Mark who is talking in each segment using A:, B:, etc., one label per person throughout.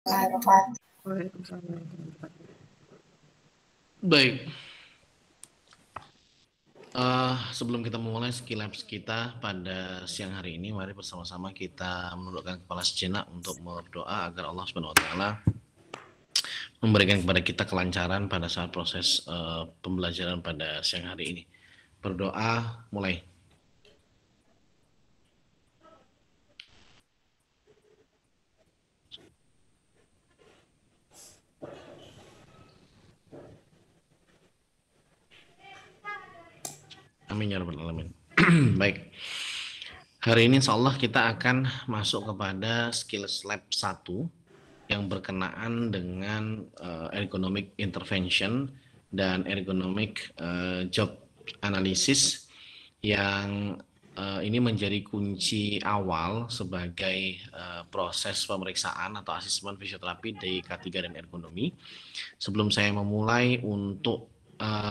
A: Baik, sebelum kita memulai skill labs kita pada siang hari ini, mari bersama-sama kita menundukkan kepala sejenak untuk berdoa agar Allah Subhanahu wa taala memberikan kepada kita kelancaran pada saat proses pembelajaran pada siang hari ini. Berdoa mulai. Amin ya rabbal alamin. Baik. Hari ini insya Allah kita akan masuk kepada skills lab 1 yang berkenaan dengan ergonomic intervention dan ergonomic job analysis yang ini menjadi kunci awal sebagai proses pemeriksaan atau asesmen fisioterapi di K3 dan ergonomi. Sebelum saya memulai untuk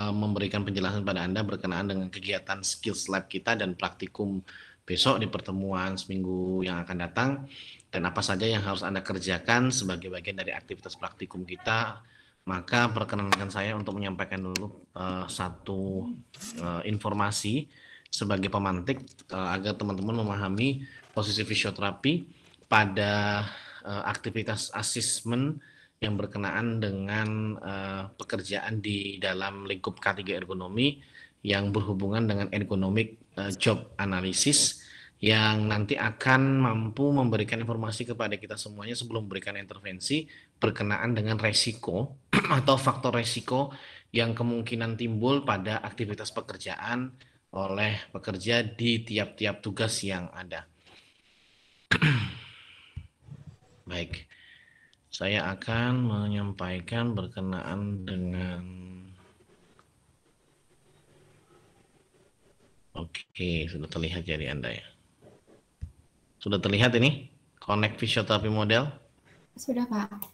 A: memberikan penjelasan pada Anda berkenaan dengan kegiatan skills lab kita dan praktikum besok di pertemuan seminggu yang akan datang, dan apa saja yang harus Anda kerjakan sebagai bagian dari aktivitas praktikum kita, maka perkenankan saya untuk menyampaikan dulu satu informasi sebagai pemantik agar teman-teman memahami posisi fisioterapi pada aktivitas asesmen yang berkenaan dengan pekerjaan di dalam lingkup K3 ergonomi yang berhubungan dengan ergonomic job analysis yang nanti akan mampu memberikan informasi kepada kita semuanya sebelum memberikan intervensi berkenaan dengan resiko atau faktor resiko yang kemungkinan timbul pada aktivitas pekerjaan oleh pekerja di tiap-tiap tugas yang ada. Baik. Saya akan menyampaikan berkenaan dengan Oke, sudah terlihat jadi Anda ya. Sudah terlihat ini? Connect Physiotherapy Model?
B: Sudah, Pak.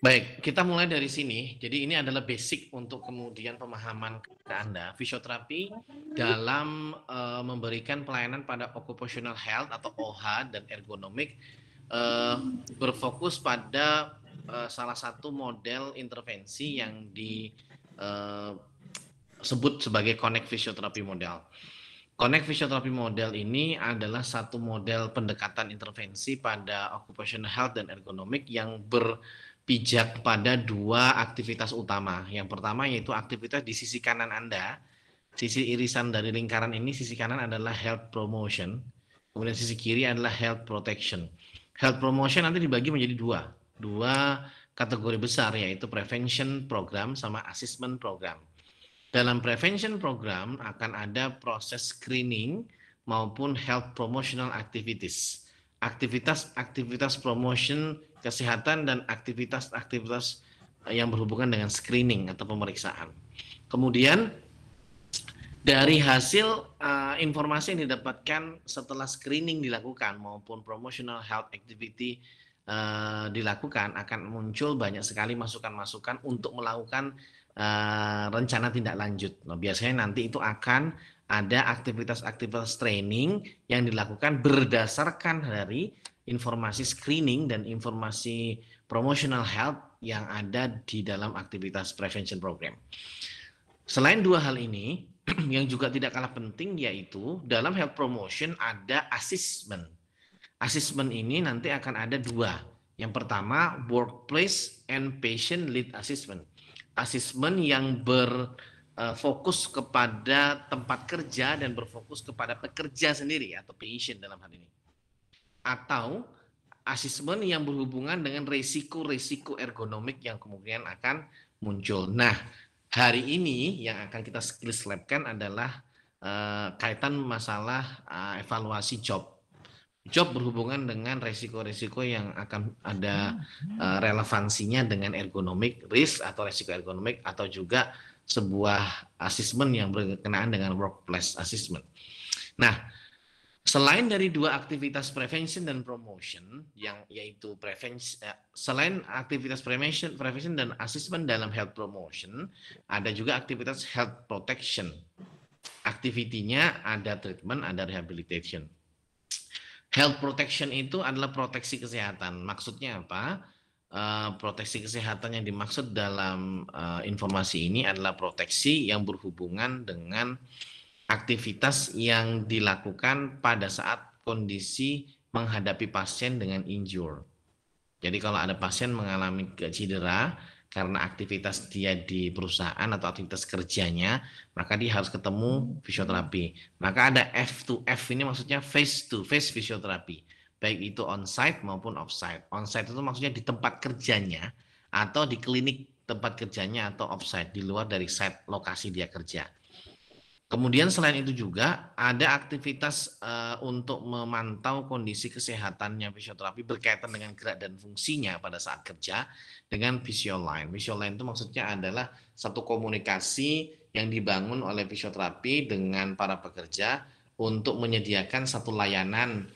A: Baik, kita mulai dari sini. Jadi ini adalah basic untuk kemudian pemahaman ke Anda. Fisioterapi dalam memberikan pelayanan pada occupational health atau OH dan ergonomik berfokus pada salah satu model intervensi yang disebut sebagai Connect Physiotherapy Model. Connect Physiotherapy Model ini adalah satu model pendekatan intervensi pada occupational health dan ergonomik yang berpijak pada dua aktivitas utama. Yang pertama yaitu aktivitas di sisi kanan Anda. Sisi irisan dari lingkaran ini, sisi kanan adalah health promotion, kemudian sisi kiri adalah health protection. Health promotion nanti dibagi menjadi dua kategori besar, yaitu prevention program sama assessment program. Dalam prevention program akan ada proses screening maupun health promotional activities. Aktivitas promotion kesehatan dan aktivitas yang berhubungan dengan screening atau pemeriksaan. Kemudian dari hasil informasi yang didapatkan setelah screening dilakukan maupun promotional health activity dilakukan, akan muncul banyak sekali masukan-masukan untuk melakukan rencana tindak lanjut. Nah, biasanya nanti itu akan ada aktivitas-aktivitas training yang dilakukan berdasarkan dari informasi screening dan informasi promotional health yang ada di dalam aktivitas prevention program. Selain dua hal ini, yang juga tidak kalah penting yaitu dalam health promotion ada assessment. Assessment ini nanti akan ada dua. Yang pertama, workplace and patient lead assessment. Assessment yang berfokus kepada tempat kerja dan berfokus kepada pekerja sendiri atau patient dalam hal ini. Atau assessment yang berhubungan dengan risiko-risiko ergonomik yang kemungkinan akan muncul. Nah, hari ini yang akan kita skills labkan adalah kaitan masalah evaluasi job. Job berhubungan dengan resiko-resiko yang akan ada relevansinya dengan ergonomik risk atau resiko ergonomik, atau juga sebuah assessment yang berkenaan dengan workplace assessment. Nah, selain dari dua aktivitas prevention dan promotion, yang yaitu selain aktivitas prevention dan assessment dalam health promotion, ada juga aktivitas health protection. Aktivitinya ada treatment, ada rehabilitation. Health protection itu adalah proteksi kesehatan. Maksudnya apa? proteksi kesehatan yang dimaksud dalam informasi ini adalah proteksi yang berhubungan dengan aktivitas yang dilakukan pada saat kondisi menghadapi pasien dengan injure. Jadi kalau ada pasien mengalami cedera karena aktivitas dia di perusahaan atau aktivitas kerjanya, maka dia harus ketemu fisioterapi. Maka ada F2F ini maksudnya face to face fisioterapi, baik itu on-site maupun off-site. On-site itu maksudnya di tempat kerjanya atau di klinik tempat kerjanya atau off-site, di luar dari site lokasi dia kerja. Kemudian selain itu juga ada aktivitas untuk memantau kondisi kesehatannya fisioterapi berkaitan dengan gerak dan fungsinya pada saat kerja dengan Fisioline. Fisioline itu maksudnya adalah satu komunikasi yang dibangun oleh fisioterapi dengan para pekerja untuk menyediakan satu layanan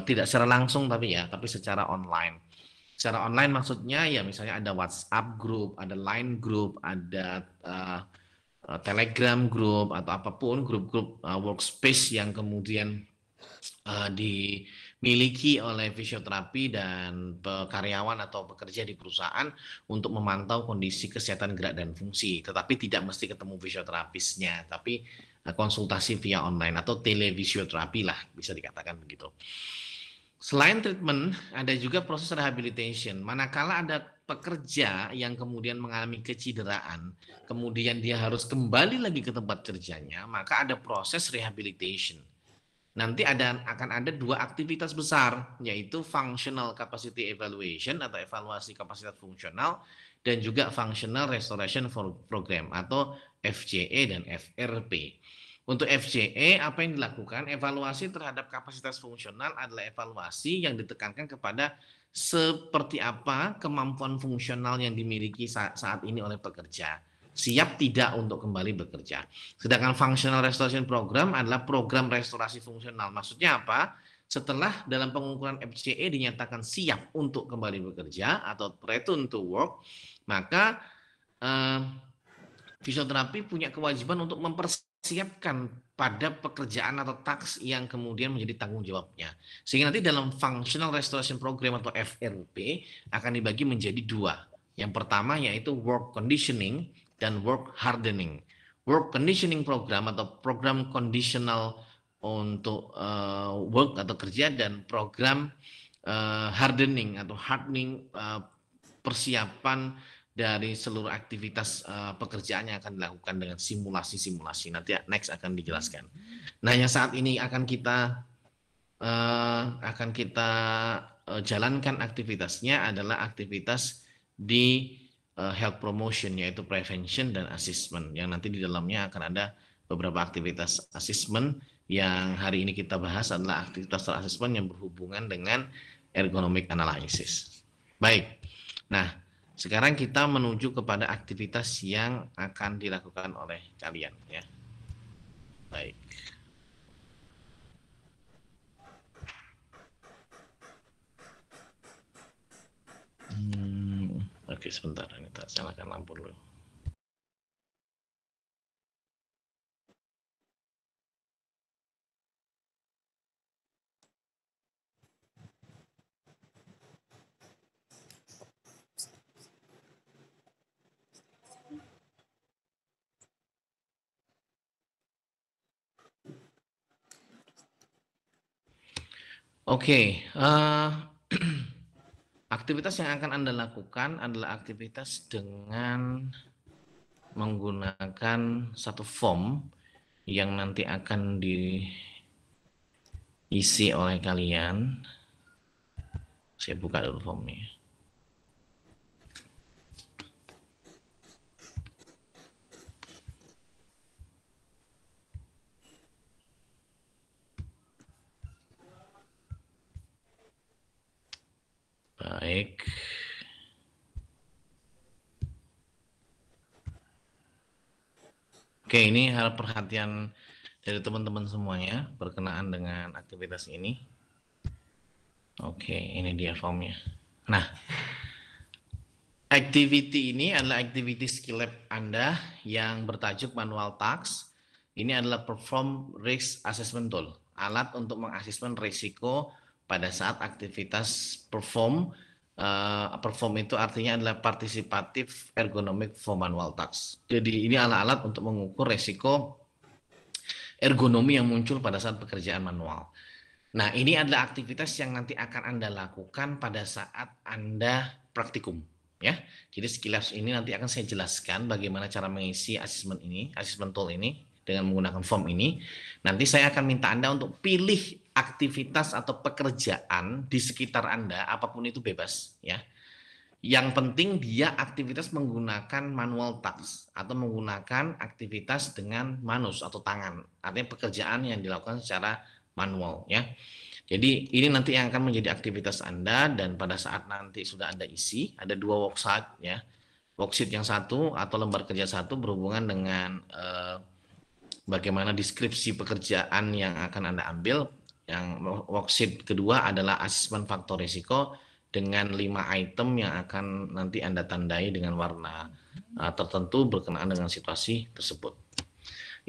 A: tidak secara langsung tapi secara online. Secara online maksudnya ya misalnya ada WhatsApp group, ada Line group, ada Telegram group atau apapun grup-grup workspace yang kemudian dimiliki oleh fisioterapi dan karyawan atau pekerja di perusahaan untuk memantau kondisi kesehatan gerak dan fungsi. Tetapi tidak mesti ketemu fisioterapisnya, tapi konsultasi via online atau telefisioterapi lah bisa dikatakan begitu. Selain treatment, ada juga proses rehabilitation. Manakala ada pekerja yang kemudian mengalami kecederaan, kemudian dia harus kembali lagi ke tempat kerjanya, maka ada proses rehabilitation. Nanti akan ada dua aktivitas besar, yaitu functional capacity evaluation atau evaluasi kapasitas fungsional dan juga functional restoration program atau FCE dan FRP. Untuk FCE, apa yang dilakukan? Evaluasi terhadap kapasitas fungsional adalah evaluasi yang ditekankan kepada seperti apa kemampuan fungsional yang dimiliki saat ini oleh pekerja. Siap tidak untuk kembali bekerja. Sedangkan Functional Restoration Program adalah program restorasi fungsional. Maksudnya apa? Setelah dalam pengukuran FCE dinyatakan siap untuk kembali bekerja atau return to work, maka fisioterapi punya kewajiban untuk mempersiapkan pada pekerjaan atau task yang kemudian menjadi tanggung jawabnya. Sehingga nanti dalam Functional Restoration Program atau FRP akan dibagi menjadi dua. Yang pertama yaitu work conditioning dan work hardening. Work conditioning program atau program conditional untuk work atau kerja dan program hardening atau hardening persiapan dari seluruh aktivitas pekerjaan yang akan dilakukan dengan simulasi-simulasi. Nanti next akan dijelaskan. Nah, yang saat ini akan kita jalankan aktivitasnya adalah aktivitas di health promotion, yaitu prevention dan assessment. Yang nanti di dalamnya akan ada beberapa aktivitas assessment yang hari ini kita bahas adalah aktivitas assessment yang berhubungan dengan ergonomic analysis. Baik. Nah, sekarang kita menuju kepada aktivitas yang akan dilakukan oleh kalian ya. Baik. Oke, sebentar ini tak nyalakan lampu dulu. Oke, aktivitas yang akan Anda lakukan adalah aktivitas dengan menggunakan satu form yang nanti akan diisi oleh kalian. Saya buka dulu formnya. Baik. Oke, ini hal perhatian dari teman-teman semuanya berkenaan dengan aktivitas ini. Oke, ini dia formnya. Nah, activity ini adalah activity skill lab Anda yang bertajuk manual task. Ini adalah perform risk assessment tool, alat untuk mengasesmen risiko pada saat aktivitas perform Perform itu artinya adalah participative ergonomic for manual task. Jadi ini alat-alat untuk mengukur resiko ergonomi yang muncul pada saat pekerjaan manual. Nah, ini adalah aktivitas yang nanti akan Anda lakukan pada saat Anda praktikum, ya. Jadi sekilas ini nanti akan saya jelaskan bagaimana cara mengisi asesmen ini, asesmen tool ini dengan menggunakan form ini. Nanti saya akan minta Anda untuk pilih aktivitas atau pekerjaan di sekitar Anda, apapun itu bebas, ya. Yang penting dia aktivitas menggunakan manual task atau menggunakan aktivitas dengan manus atau tangan. Artinya pekerjaan yang dilakukan secara manual, ya. Jadi ini nanti yang akan menjadi aktivitas Anda, dan pada saat nanti sudah Anda isi, ada dua worksheet, ya. Worksheet yang satu atau lembar kerja satu berhubungan dengan bagaimana deskripsi pekerjaan yang akan Anda ambil. Yang worksheet kedua adalah asesmen faktor risiko dengan 5 item yang akan nanti Anda tandai dengan warna tertentu berkenaan dengan situasi tersebut.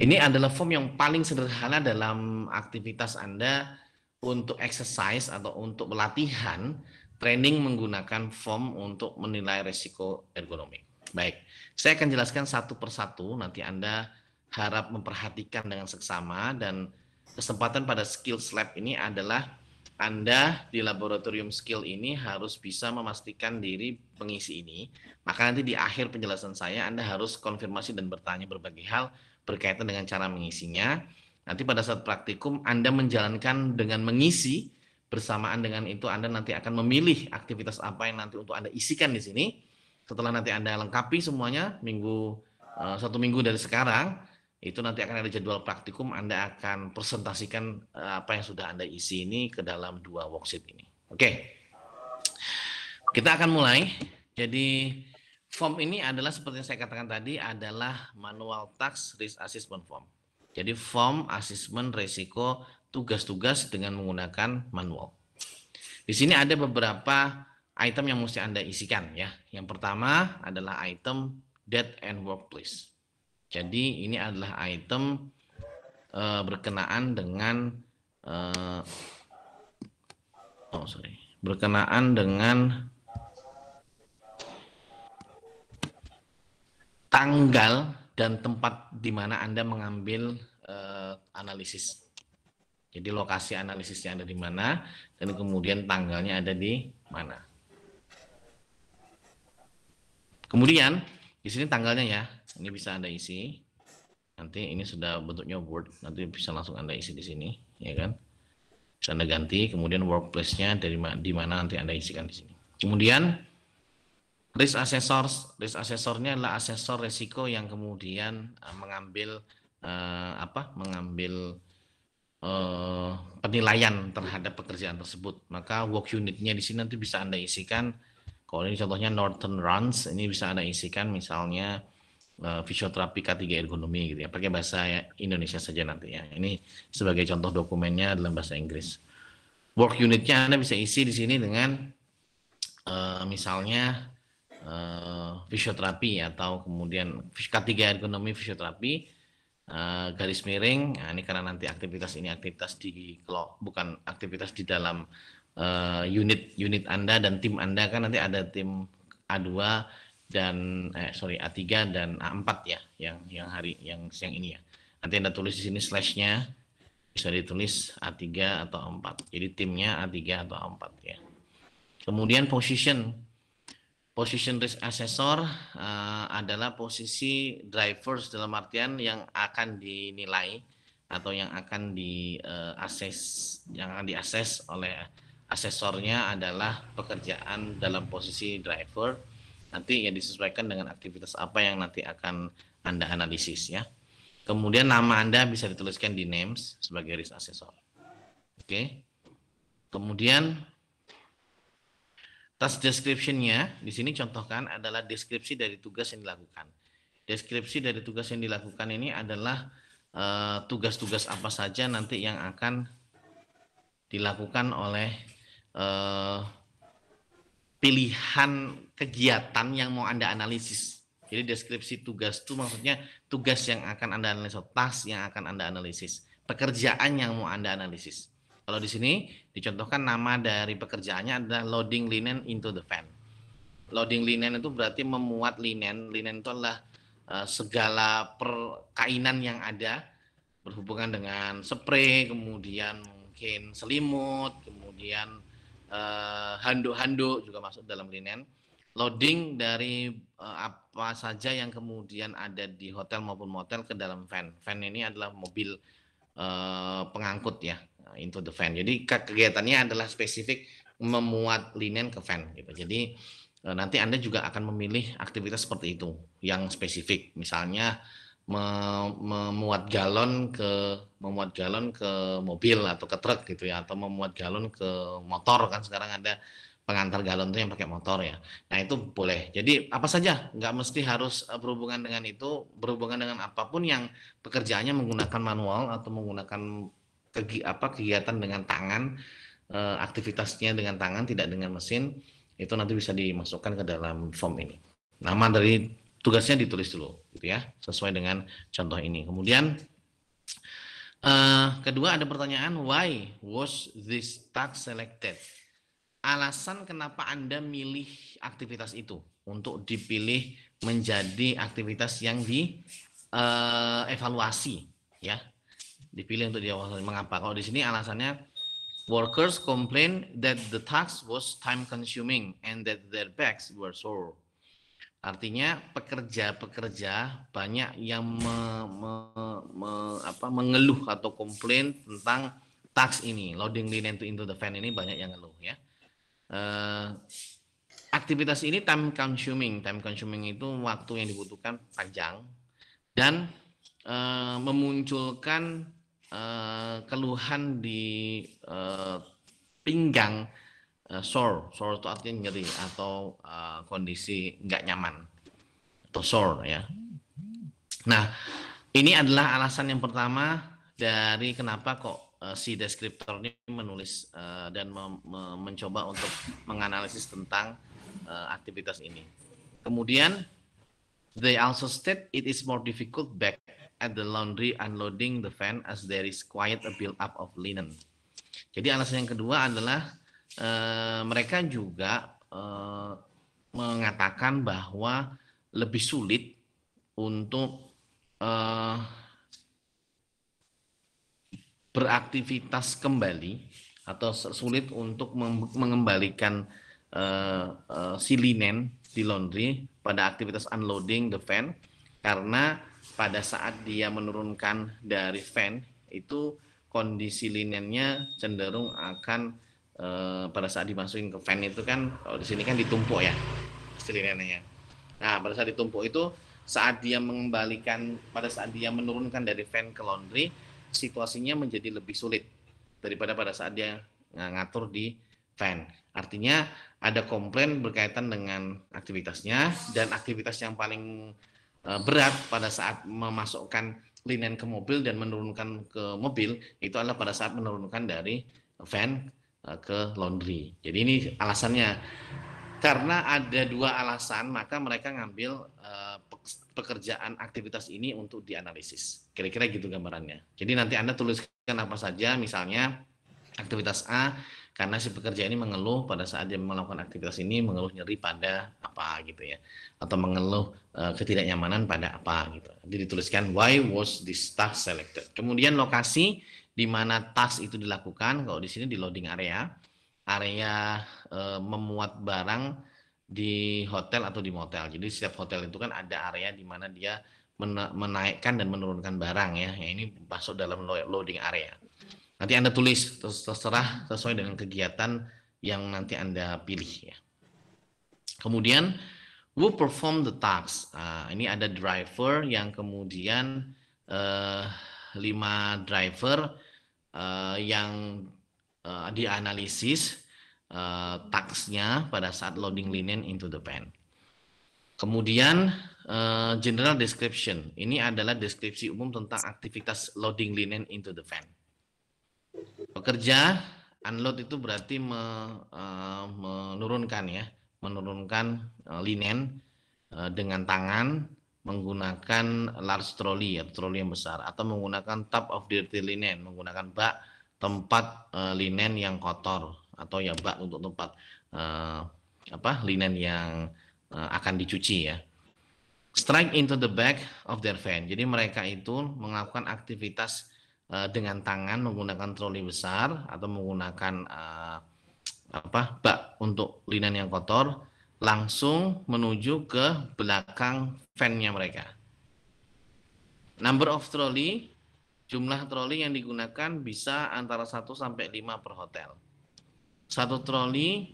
A: Ini adalah form yang paling sederhana dalam aktivitas Anda untuk exercise atau untuk pelatihan training menggunakan form untuk menilai risiko ergonomi. Baik, saya akan jelaskan satu persatu, nanti Anda harap memperhatikan dengan seksama, dan kesempatan pada skills lab ini adalah Anda di laboratorium skill ini harus bisa memastikan diri pengisi ini. Maka nanti di akhir penjelasan saya Anda harus konfirmasi dan bertanya berbagai hal berkaitan dengan cara mengisinya. Nanti pada saat praktikum Anda menjalankan dengan mengisi, bersamaan dengan itu Anda nanti akan memilih aktivitas apa yang nanti untuk Anda isikan di sini. Setelah nanti Anda lengkapi semuanya satu minggu dari sekarang, itu nanti akan ada jadwal praktikum, Anda akan presentasikan apa yang sudah Anda isi ini ke dalam 2 worksheet ini. Oke, kita akan mulai. Jadi form ini adalah seperti yang saya katakan tadi, adalah manual task risk assessment form. Jadi form asesmen risiko tugas-tugas dengan menggunakan manual. Di sini ada beberapa item yang mesti Anda isikan, ya. Yang pertama adalah item date and workplace. Jadi ini adalah item berkenaan dengan berkenaan dengan tanggal dan tempat di mana Anda mengambil analisis. Jadi lokasi analisisnya ada di mana, dan kemudian tanggalnya ada di mana. Kemudian di sini tanggalnya, ya, ini bisa Anda isi. Nanti ini sudah bentuknya Word, nanti bisa langsung Anda isi di sini, ya kan? Bisa Anda ganti. Kemudian workplace-nya di mana nanti Anda isikan di sini. Kemudian risk assesornya adalah asesor risiko yang kemudian mengambil penilaian terhadap pekerjaan tersebut. Maka work unitnya di sini nanti bisa Anda isikan. Kalau ini contohnya Northern Runs, ini bisa Anda isikan misalnya fisioterapi K3 ergonomi gitu, ya. Pakai bahasa Indonesia saja nanti, ya. Ini sebagai contoh dokumennya dalam bahasa Inggris. Work unitnya Anda bisa isi di sini dengan misalnya fisioterapi, atau kemudian K3 ergonomi fisioterapi garis miring. Nah, ini karena nanti aktivitas ini bukan aktivitas di dalam unit Anda dan tim Anda, kan nanti ada tim A2 dan A3 dan A4, ya, yang siang ini, ya. Nanti Anda tulis di sini slashnya, bisa ditulis A3 atau A4. Jadi timnya A3 atau A4, ya. Kemudian position risk assessor adalah posisi drivers, dalam artian yang akan dinilai atau yang akan diakses oleh asesornya adalah pekerjaan dalam posisi driver. Nanti ya disesuaikan dengan aktivitas apa yang nanti akan Anda analisis, ya. Kemudian nama Anda bisa dituliskan di names sebagai risk assessor. Oke. Kemudian task description-nya di sini contohkan adalah deskripsi dari tugas yang dilakukan. Deskripsi dari tugas yang dilakukan ini adalah tugas-tugas apa saja nanti yang akan dilakukan oleh pilihan kegiatan yang mau Anda analisis. Jadi deskripsi tugas itu maksudnya tugas yang akan Anda analisis, task yang akan Anda analisis, pekerjaan yang mau Anda analisis. Kalau di sini dicontohkan nama dari pekerjaannya adalah loading linen into the van. Loading linen itu berarti memuat linen. Linen itu adalah segala perkainan yang ada berhubungan dengan spray, kemudian mungkin selimut, kemudian handuk-handuk juga masuk dalam linen. Loading dari apa saja yang kemudian ada di hotel maupun motel ke dalam van. Van ini adalah mobil pengangkut ya, into the van. Jadi kegiatannya adalah spesifik memuat linen ke van gitu. Jadi nanti Anda juga akan memilih aktivitas seperti itu yang spesifik. Misalnya memuat galon ke mobil atau ke truk gitu ya, atau memuat galon ke motor, kan sekarang ada pengantar galon tuh yang pakai motor ya. Nah itu boleh. Jadi apa saja, nggak mesti harus berhubungan dengan itu, berhubungan dengan apapun yang pekerjaannya menggunakan manual atau menggunakan kegiatan dengan tangan, aktivitasnya dengan tangan tidak dengan mesin, itu nanti bisa dimasukkan ke dalam form ini. Nama dari tugasnya ditulis dulu gitu ya, sesuai dengan contoh ini. Kemudian kedua ada pertanyaan, why was this task selected? Alasan kenapa Anda milih aktivitas itu untuk dipilih menjadi aktivitas yang dievaluasi ya. Dipilih untuk dievaluasi. Mengapa? Kalau di sini alasannya, workers complain that the task was time consuming and that their backs were sore. Artinya pekerja-pekerja banyak yang mengeluh atau komplain tentang task ini, loading linen into the van ini banyak yang ngeluh ya. Aktivitas ini time consuming. Time consuming itu waktu yang dibutuhkan panjang dan memunculkan keluhan di pinggang, sore itu artinya nyeri atau kondisi nggak nyaman atau sore ya. Nah ini adalah alasan yang pertama dari kenapa kok si deskriptor ini menulis dan mencoba untuk menganalisis tentang aktivitas ini. Kemudian they also state it is more difficult back at the laundry unloading the van as there is quite a build up of linen. Jadi alasan yang kedua adalah mereka juga mengatakan bahwa lebih sulit untuk beraktivitas kembali atau sulit untuk mengembalikan si linen di laundry pada aktivitas unloading the van, karena pada saat dia menurunkan dari van itu kondisi linennya cenderung akan pada saat dimasukin ke van itu kan, kalau di sini kan ditumpuk ya si linennya. Nah pada saat ditumpuk itu, saat dia mengembalikan, pada saat dia menurunkan dari van ke laundry, situasinya menjadi lebih sulit daripada pada saat dia ngatur di van. Artinya ada komplain berkaitan dengan aktivitasnya, dan aktivitas yang paling berat pada saat memasukkan linen ke mobil dan menurunkan ke mobil itu adalah pada saat menurunkan dari van ke laundry. Jadi ini alasannya. Karena ada dua alasan, maka mereka ngambil pekerjaan aktivitas ini untuk dianalisis. Kira-kira gitu gambarannya. Jadi nanti Anda tuliskan apa saja, misalnya aktivitas A, karena si pekerja ini mengeluh pada saat dia melakukan aktivitas ini, mengeluh nyeri pada apa gitu ya, atau mengeluh ketidaknyamanan pada apa gitu. Jadi dituliskan why was this task selected. Kemudian lokasi di mana task itu dilakukan, kalau di sini di loading area memuat barang di hotel atau di motel. Jadi setiap hotel itu kan ada area di mana dia menaikkan dan menurunkan barang ya. Ini masuk dalam loading area. Nanti Anda tulis terserah sesuai dengan kegiatan yang nanti Anda pilih ya. Kemudian who perform the task. Ini ada driver yang kemudian 5 driver yang dianalisis tasknya pada saat loading linen into the van. Kemudian general description. Ini adalah deskripsi umum tentang aktivitas loading linen into the van. Pekerja unload itu berarti menurunkan ya, menurunkan linen dengan tangan menggunakan large trolley atau troli yang besar, atau menggunakan tub of dirty linen, menggunakan bak tempat linen yang kotor atau ya bak untuk tempat linen yang akan dicuci ya. Strike into the back of their van. Jadi mereka itu melakukan aktivitas dengan tangan menggunakan troli besar atau menggunakan bak untuk linen yang kotor, langsung menuju ke belakang van-nya mereka. Number of trolley, jumlah troli yang digunakan bisa antara 1 sampai 5 per hotel. Satu troli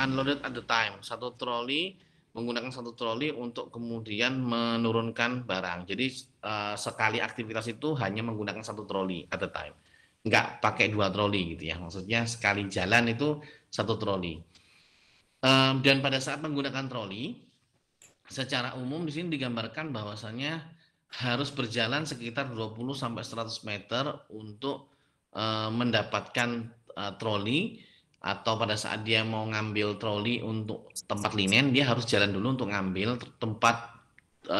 A: unloaded at the time. Satu troli menggunakan satu troli untuk kemudian menurunkan barang. Jadi sekali aktivitas itu hanya menggunakan satu troli at the time. Enggak pakai 2 troli gitu ya. Maksudnya sekali jalan itu satu troli. Dan pada saat menggunakan troli, secara umum di sini digambarkan bahwasannya harus berjalan sekitar 20 sampai 100 meter untuk mendapatkan troli, atau pada saat dia mau ngambil troli untuk tempat linen, dia harus jalan dulu untuk ngambil tempat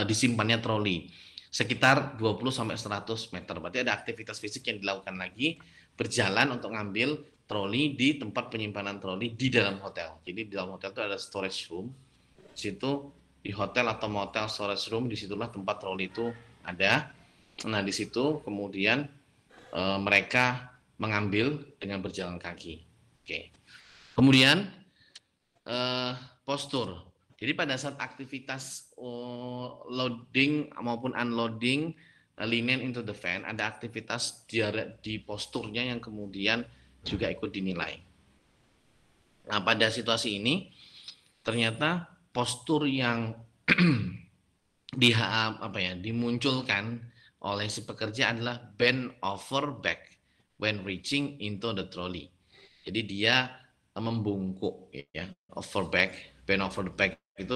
A: disimpannya troli sekitar 20 sampai 100 meter. Berarti ada aktivitas fisik yang dilakukan lagi, berjalan untuk ngambil troli di tempat penyimpanan troli di dalam hotel. Jadi di dalam hotel itu ada storage room. Di situ di hotel atau motel storage room, disitulah tempat troli itu ada. Nah di situ kemudian mereka mengambil dengan berjalan kaki. Oke. Kemudian postur. Jadi pada saat aktivitas loading maupun unloading linen into the van, ada aktivitas di posturnya yang kemudian juga ikut dinilai. Nah pada situasi ini ternyata postur yang dimunculkan oleh si pekerja adalah bend over back when reaching into the trolley. Jadi dia membungkuk ya, bend over the back itu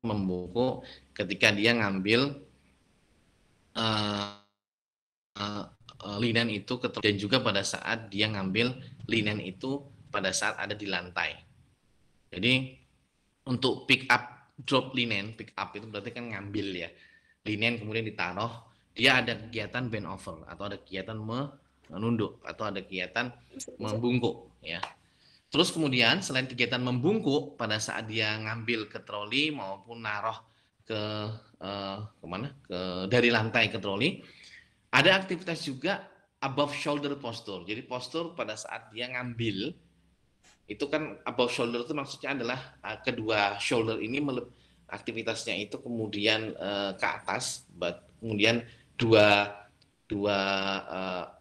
A: membungkuk ketika dia ngambil linen itu dan juga pada saat dia ngambil linen itu pada saat ada di lantai. Jadi untuk pick up drop linen, pick up itu berarti kan ngambil ya linen kemudian ditaruh, dia ada kegiatan bend over atau ada kegiatan menunduk atau ada kegiatan membungkuk ya. Terus kemudian selain kegiatan membungkuk pada saat dia ngambil ke troli maupun naruh dari lantai ke troli, ada aktivitas juga above shoulder posture. Jadi postur pada saat dia ngambil itu kan above shoulder itu maksudnya adalah kedua shoulder ini aktivitasnya itu kemudian ke atas, kemudian dua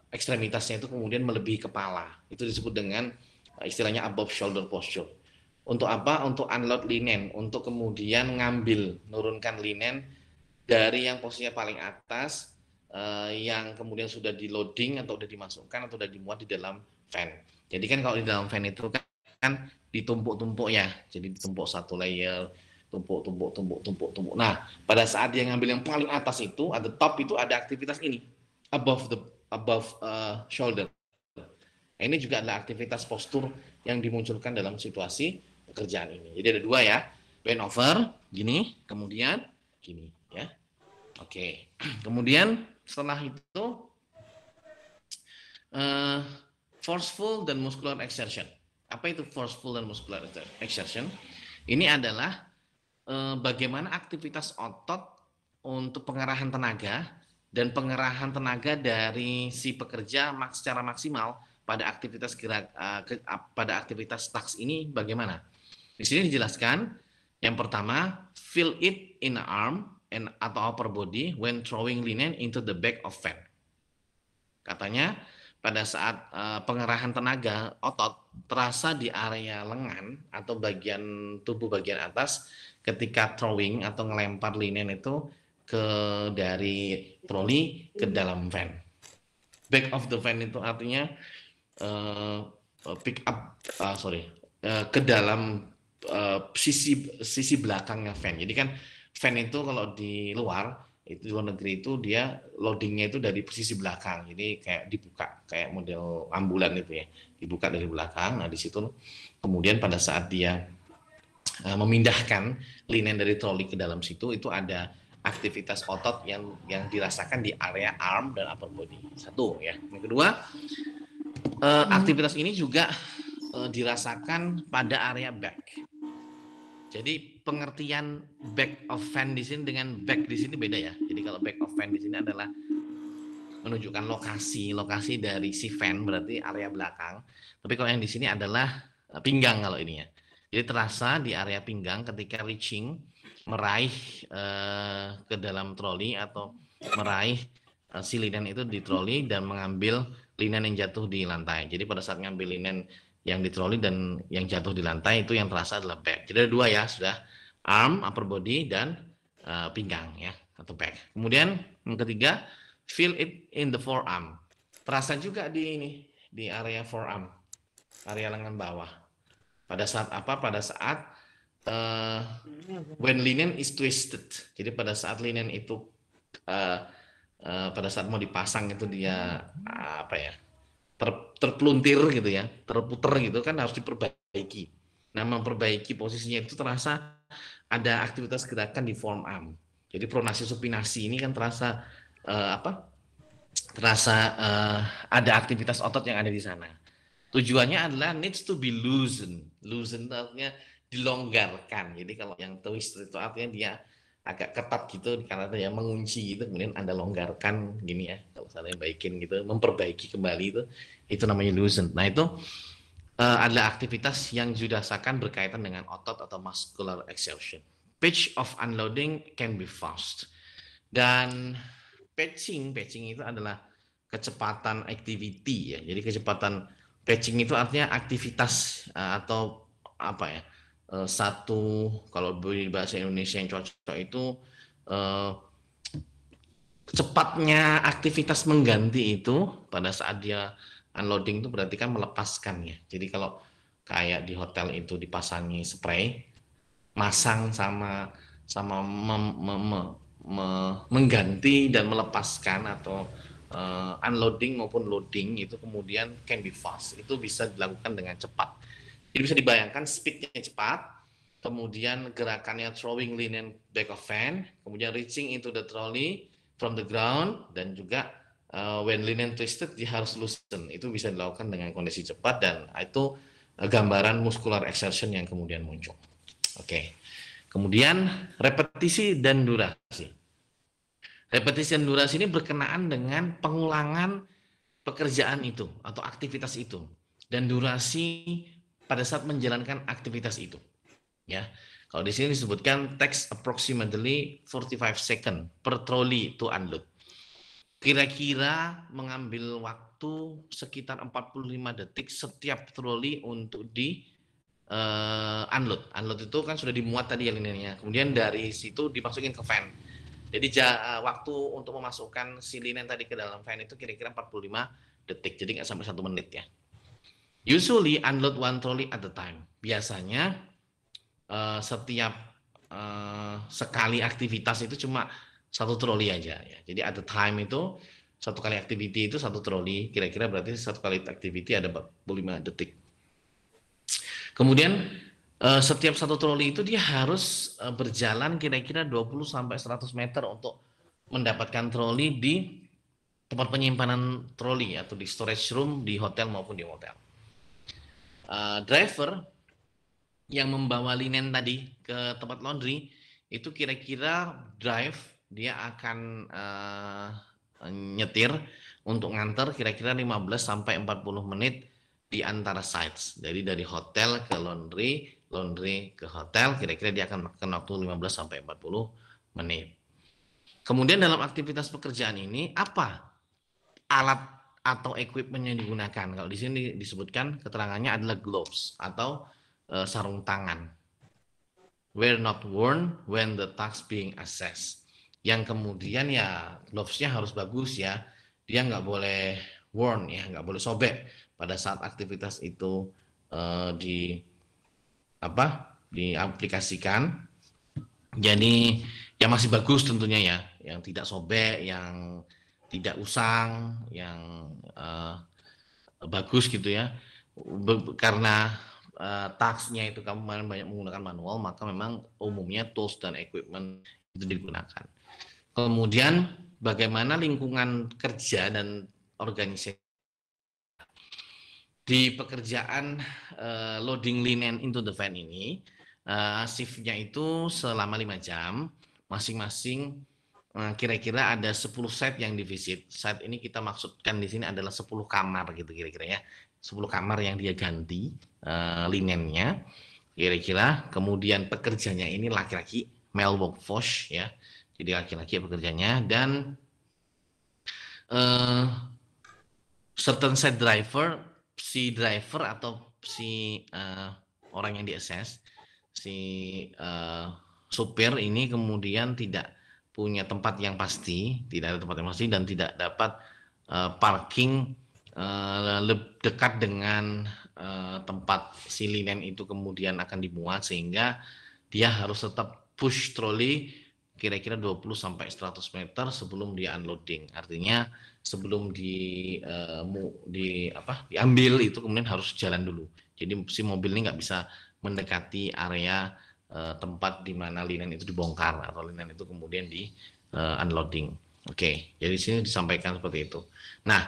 A: ekstremitasnya itu kemudian melebihi kepala. Itu disebut dengan istilahnya above shoulder posture. Untuk apa? Untuk unload linen, untuk kemudian nurunkan linen dari yang posisinya paling atas yang kemudian sudah di loading atau sudah dimasukkan atau sudah dimuat di dalam van. Jadi kan kalau di dalam van itu kan ditumpuk-tumpuk ya, jadi ditumpuk satu layer, tumpuk. Nah, pada saat dia ngambil yang paling atas itu, at the top itu ada aktivitas ini, above shoulder. Nah, ini juga adalah aktivitas postur yang dimunculkan dalam situasi pekerjaan ini. Jadi ada dua ya, bend over, gini, kemudian gini ya. Oke, kemudian setelah itu forceful dan muscular exertion. Apa itu forceful dan muscular exertion? Ini adalah bagaimana aktivitas otot untuk pengerahan tenaga dan pengerahan tenaga dari si pekerja secara maksimal pada aktivitas pada aktivitas task ini bagaimana? Di sini dijelaskan yang pertama, feel it in the arm atau upper body when throwing linen into the back of van. Katanya pada saat pengerahan tenaga otot terasa di area lengan atau bagian tubuh bagian atas ketika throwing atau ngelempar linen itu dari troli ke dalam van. Back of the van itu artinya ke dalam sisi belakangnya van. Jadi kan van itu kalau di luar negeri itu dia loadingnya itu dari posisi belakang, jadi kayak dibuka kayak model ambulan itu ya, dibuka dari belakang. Nah di situ kemudian pada saat dia memindahkan linen dari troli ke dalam situ, itu ada aktivitas otot yang dirasakan di area arm dan upper body. Satu ya. Yang kedua, Aktivitas ini juga dirasakan pada area back. Jadi pengertian back of fan di sini dengan back di sini beda ya. Jadi kalau back of fan di sini adalah menunjukkan lokasi dari si fan, berarti area belakang. Tapi kalau yang di sini adalah pinggang kalau ini ya. Jadi terasa di area pinggang ketika reaching, meraih ke dalam troli atau meraih si linen itu di troli dan mengambil linen yang jatuh di lantai. Jadi pada saat ngambil linen yang di troli dan yang jatuh di lantai itu yang terasa adalah back. Jadi ada dua ya, sudah arm, upper body, dan pinggang ya atau back. Kemudian yang ketiga, feel it in the forearm. Terasa juga di area forearm, area lengan bawah. Pada saat apa? Pada saat when linen is twisted. Jadi pada saat linen itu pada saat mau dipasang itu dia apa ya? Terpluntir gitu ya, terputer gitu kan harus diperbaiki. Nah, memperbaiki posisinya itu terasa ada aktivitas gerakan di forearm. Jadi pronasi supinasi ini kan terasa ada aktivitas otot yang ada di sana. Tujuannya adalah needs to be loosened. Loosened artinya dilonggarkan. Jadi kalau yang twist itu artinya dia agak ketat gitu karena dia mengunci gitu, kemudian Anda longgarkan gini ya. Kalau saya baikin gitu, memperbaiki kembali itu namanya loosened. Nah, itu adalah aktivitas yang dirasakan berkaitan dengan otot atau muscular exertion. Pitch of unloading can be fast. Dan patching itu adalah kecepatan activity ya. Jadi kecepatan patching itu artinya aktivitas atau apa ya? Satu kalau di bahasa Indonesia yang cocok itu cepatnya aktivitas mengganti itu pada saat dia unloading itu berarti kan melepaskan ya. Jadi kalau kayak di hotel itu dipasangi spray, masang sama mengganti dan melepaskan atau unloading maupun loading itu kemudian can be fast. Itu bisa dilakukan dengan cepat. Jadi bisa dibayangkan speednya cepat, kemudian gerakannya throwing linen back of fan, kemudian reaching into the trolley from the ground, dan juga when linen twisted dia harus loosen. Itu bisa dilakukan dengan kondisi cepat dan itu gambaran muscular exertion yang kemudian muncul. Oke. Kemudian repetisi dan durasi. Repetisi dan durasi ini berkenaan dengan pengulangan pekerjaan itu atau aktivitas itu dan durasi pada saat menjalankan aktivitas itu. Ya, kalau di sini disebutkan takes approximately 45 second per trolley to unload. Kira-kira mengambil waktu sekitar 45 detik setiap troli untuk di unload. Unload itu kan sudah dimuat tadi ya linenya. Kemudian dari situ dimasukin ke fan. Jadi waktu untuk memasukkan si linen tadi ke dalam fan itu kira-kira 45 detik. Jadi nggak sampai 1 menit ya. Usually unload one trolley at a time. Biasanya setiap sekali aktivitas itu cuma satu troli aja ya. Jadi at a time itu satu kali activity itu satu troli, kira-kira berarti satu kali activity ada 45 detik. Kemudian setiap satu troli itu dia harus berjalan kira-kira 20 sampai 100 meter untuk mendapatkan troli di tempat penyimpanan troli atau di storage room di hotel maupun di hotel. Driver yang membawa linen tadi ke tempat laundry itu kira-kira drive dia akan nyetir untuk nganter kira-kira 15 sampai 40 menit di antara sites. Jadi dari hotel ke laundry ke hotel kira-kira dia akan makan waktu 15 sampai 40 menit. Kemudian dalam aktivitas pekerjaan ini apa alat atau equipment yang digunakan? Kalau di sini disebutkan keterangannya adalah gloves atau sarung tangan. Were not worn when the task being assessed. Yang kemudian ya gloves-nya harus bagus ya. Dia nggak boleh worn ya, nggak boleh sobek pada saat aktivitas itu diaplikasikan. Jadi yang masih bagus tentunya ya, yang tidak sobek, yang tidak usang, yang bagus gitu ya. Karena tasknya itu kamu banyak menggunakan manual, maka memang umumnya tools dan equipment itu digunakan. Kemudian bagaimana lingkungan kerja dan organisasi. di pekerjaan loading linen into the van ini, shift-nya itu selama 5 jam, masing-masing kira-kira ada 10 site yang divisit. Site ini kita maksudkan di sini adalah 10 kamar gitu kira-kira ya. 10 kamar yang dia ganti linennya kira-kira. Kemudian pekerjanya ini laki-laki, male workforce ya. Jadi laki-laki pekerjanya, dan certain site driver, si driver atau si orang yang di-assess, si supir ini kemudian tidak punya tempat yang pasti, tidak ada tempat yang pasti dan tidak dapat parking dekat dengan tempat si linen itu kemudian akan dimuat, sehingga dia harus tetap push trolley kira-kira 20 sampai 100 meter sebelum dia unloading. Artinya sebelum diambil itu kemudian harus jalan dulu. Jadi si mobil ini nggak bisa mendekati area tempat di mana linen itu dibongkar atau linen itu kemudian di unloading. Oke, jadi di sini disampaikan seperti itu. Nah,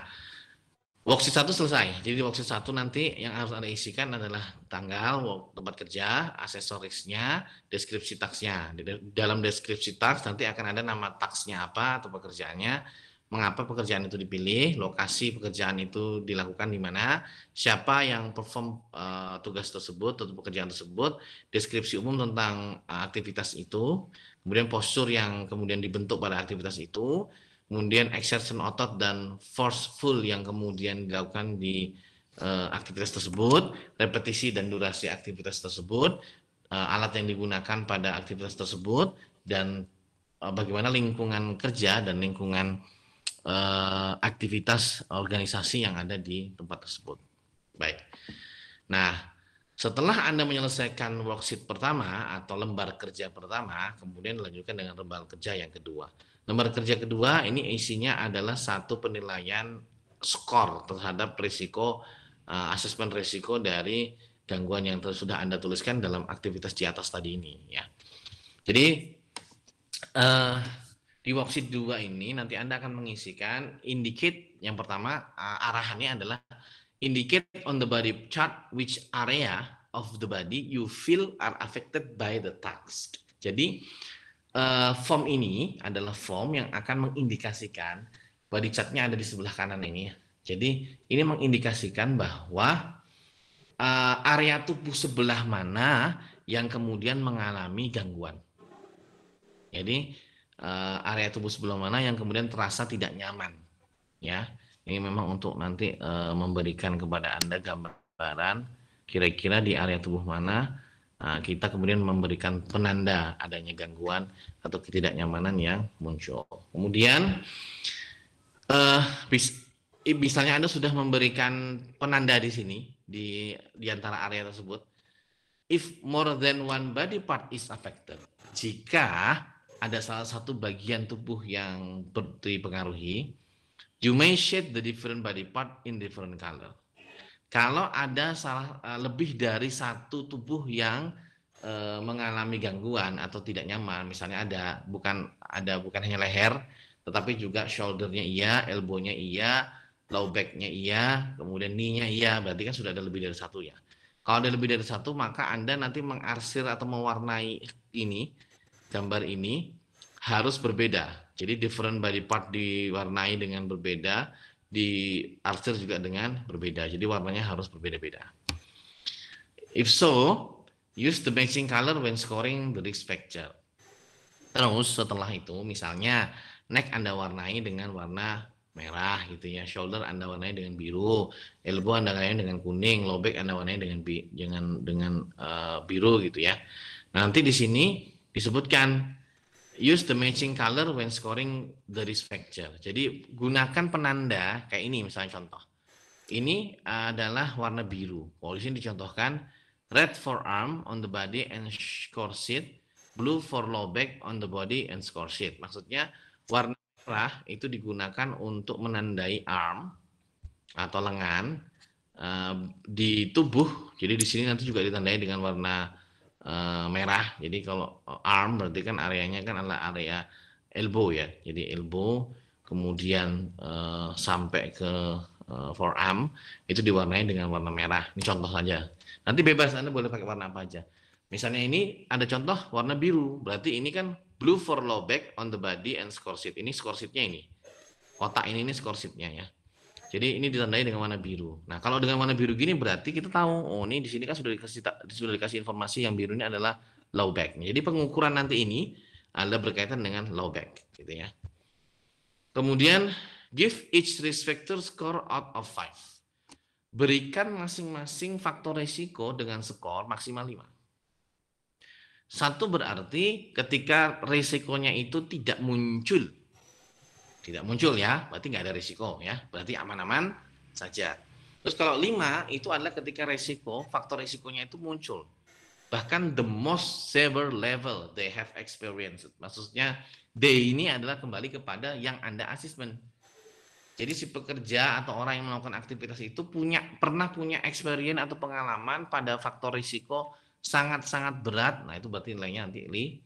A: worksheet 1 selesai. Jadi di worksheet 1 nanti yang harus Anda isikan adalah tanggal, tempat kerja, aksesorisnya, deskripsi taksnya. Di dalam deskripsi taks nanti akan ada nama taksnya apa atau pekerjaannya, mengapa pekerjaan itu dipilih, lokasi pekerjaan itu dilakukan di mana, siapa yang perform tugas tersebut atau pekerjaan tersebut, deskripsi umum tentang aktivitas itu, kemudian postur yang kemudian dibentuk pada aktivitas itu, kemudian exertion otot dan forceful yang kemudian dilakukan di aktivitas tersebut, repetisi dan durasi aktivitas tersebut, alat yang digunakan pada aktivitas tersebut, dan bagaimana lingkungan kerja dan lingkungan aktivitas organisasi yang ada di tempat tersebut. Baik. Nah, setelah Anda menyelesaikan worksheet pertama atau lembar kerja pertama, kemudian dilanjutkan dengan lembar kerja yang kedua. Lembar kerja kedua ini isinya adalah satu penilaian skor terhadap risiko, asesmen risiko dari gangguan yang sudah Anda tuliskan dalam aktivitas di atas tadi ini ya. Jadi di worksheet 2 ini nanti Anda akan mengisikan indicate, yang pertama arahannya adalah indicate on the body chart which area of the body you feel are affected by the task. Jadi form ini adalah form yang akan mengindikasikan, body chartnya ada di sebelah kanan ini. Jadi ini mengindikasikan bahwa area tubuh sebelah mana yang kemudian mengalami gangguan. Jadi area tubuh sebelah mana yang kemudian terasa tidak nyaman, ya. Ini memang untuk nanti memberikan kepada Anda gambaran kira-kira di area tubuh mana kita kemudian memberikan penanda adanya gangguan atau ketidaknyamanan yang muncul. Kemudian misalnya Anda sudah memberikan penanda di sini di antara area tersebut. If more than one body part is affected, jika ada salah satu bagian tubuh yang dipengaruhi, you may shade the different body part in different color. Kalau ada lebih dari satu tubuh yang mengalami gangguan atau tidak nyaman, misalnya bukan hanya leher, tetapi juga shoulder-nya iya, elbow-nya iya, low back-nya iya, kemudian knee-nya iya, berarti kan sudah ada lebih dari satu ya. Kalau ada lebih dari satu, maka Anda nanti mengarsir atau mewarnai ini, gambar ini harus berbeda. Jadi different body part diwarnai dengan berbeda, diarsir juga dengan berbeda. Jadi warnanya harus berbeda-beda. If so, use the matching color when scoring the risk factor. Terus setelah itu, misalnya neck Anda warnai dengan warna merah gitu ya, shoulder Anda warnai dengan biru, elbow Anda warnai dengan kuning, low back Anda warnai dengan biru gitu ya. Nanti di sini disebutkan use the matching color when scoring the risk factor. Jadi gunakan penanda kayak ini, misalnya contoh. Ini adalah warna biru. Kalau di sini dicontohkan red for arm on the body and score sheet, blue for low back on the body and score sheet. Maksudnya warna merah itu digunakan untuk menandai arm atau lengan di tubuh. Jadi di sini nanti juga ditandai dengan warna merah. Jadi kalau arm berarti kan areanya kan adalah area elbow ya. Jadi elbow kemudian sampai ke forearm itu diwarnai dengan warna merah. Ini contoh saja. Nanti bebas Anda boleh pakai warna apa aja. Misalnya ini ada contoh warna biru, berarti ini kan blue for low back on the body and score sheet. Ini score sheet-nya ini. Kotak ini score sheet-nya ya. Jadi ini ditandai dengan warna biru. Nah, kalau dengan warna biru gini berarti kita tahu, oh ini di sini kan sudah dikasih informasi yang biru ini adalah low back. Jadi pengukuran nanti ini adalah berkaitan dengan low back, gitu ya. Kemudian give each risk factor score out of 5. Berikan masing-masing faktor risiko dengan skor maksimal 5. 1 berarti ketika risikonya itu tidak muncul. Tidak muncul ya, berarti nggak ada risiko ya, berarti aman-aman saja. Terus kalau 5 itu adalah ketika risiko, faktor risikonya itu muncul. Bahkan the most severe level they have experienced. Maksudnya D ini adalah kembali kepada yang Anda asesmen. Jadi si pekerja atau orang yang melakukan aktivitas itu pernah punya experience atau pengalaman pada faktor risiko sangat-sangat berat. Nah itu berarti nilainya nanti 5.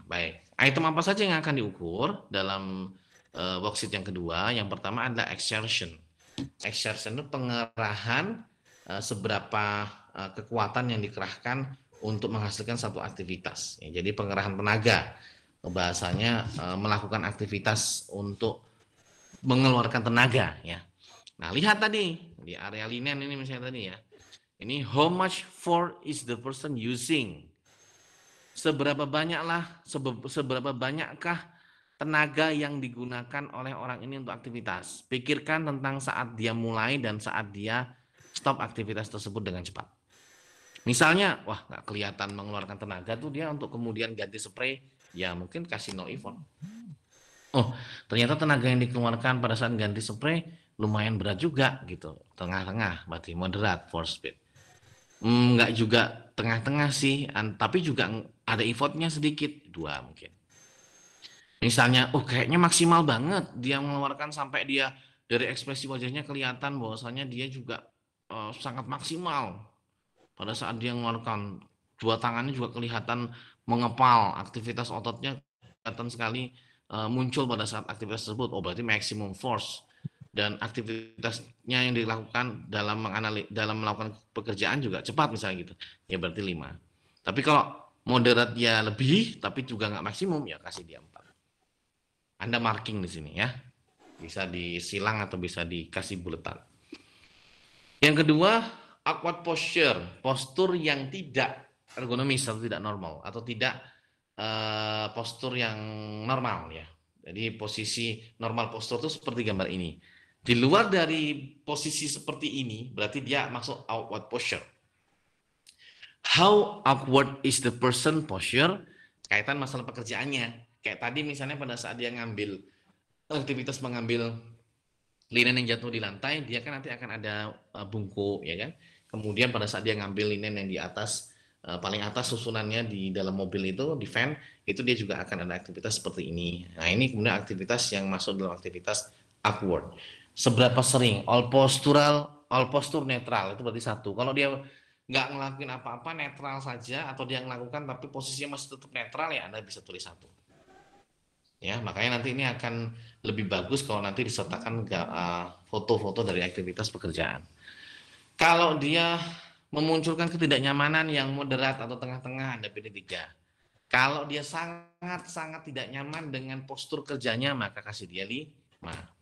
A: Baik, item apa saja yang akan diukur dalam worksheet yang kedua? Yang pertama adalah exertion. Exertion itu pengerahan seberapa kekuatan yang dikerahkan untuk menghasilkan satu aktivitas. Ya, jadi pengerahan tenaga, bahasanya melakukan aktivitas untuk mengeluarkan tenaga ya. Nah lihat tadi di area linen ini misalnya tadi ya. Ini how much force is the person using? Seberapa banyakkah tenaga yang digunakan oleh orang ini untuk aktivitas? Pikirkan tentang saat dia mulai dan saat dia stop aktivitas tersebut dengan cepat. Misalnya, wah nggak kelihatan mengeluarkan tenaga tuh dia untuk kemudian ganti spray, ya mungkin kasih no effort. Oh, ternyata tenaga yang dikeluarkan pada saat ganti spray lumayan berat juga gitu, tengah-tengah, berarti moderate force speed. Nggak juga tengah-tengah sih, tapi juga ada effortnya sedikit, 2 mungkin. Misalnya, oh kayaknya maksimal banget, dia mengeluarkan sampai dia dari ekspresi wajahnya kelihatan bahwasanya dia juga sangat maksimal. Pada saat dia mengeluarkan, 2 tangannya juga kelihatan mengepal, aktivitas ototnya kelihatan sekali muncul pada saat aktivitas tersebut. Oh berarti maximum force. Dan aktivitasnya yang dilakukan dalam melakukan pekerjaan juga cepat misalnya gitu. Ya berarti 5. Tapi kalau moderat ya lebih, tapi juga nggak maksimum, ya kasih dia 4. Anda marking di sini ya. Bisa disilang atau bisa dikasih buletan. Yang kedua, awkward posture. Postur yang tidak ergonomis atau tidak normal. Atau tidak postur yang normal ya. Jadi posisi normal postur itu seperti gambar ini. Di luar dari posisi seperti ini, berarti dia masuk awkward posture. How awkward is the person posture? Kaitan masalah pekerjaannya. Kayak tadi misalnya pada saat dia ngambil aktivitas mengambil linen yang jatuh di lantai, dia kan nanti akan ada bungkuk ya kan. Kemudian pada saat dia ngambil linen yang di atas, paling atas susunannya di dalam mobil itu, di van, itu dia juga akan ada aktivitas seperti ini. Nah ini kemudian aktivitas yang masuk dalam aktivitas awkward. Seberapa sering? All postur netral, itu berarti 1. Kalau dia nggak ngelakuin apa-apa, netral saja, atau dia ngelakukan tapi posisinya masih tetap netral, ya Anda bisa tulis 1. Ya, makanya nanti ini akan lebih bagus kalau nanti disertakan foto-foto dari aktivitas pekerjaan. Kalau dia memunculkan ketidaknyamanan yang moderat atau tengah-tengah, Anda pilih 3. Kalau dia sangat-sangat tidak nyaman dengan postur kerjanya, maka kasih dia 5.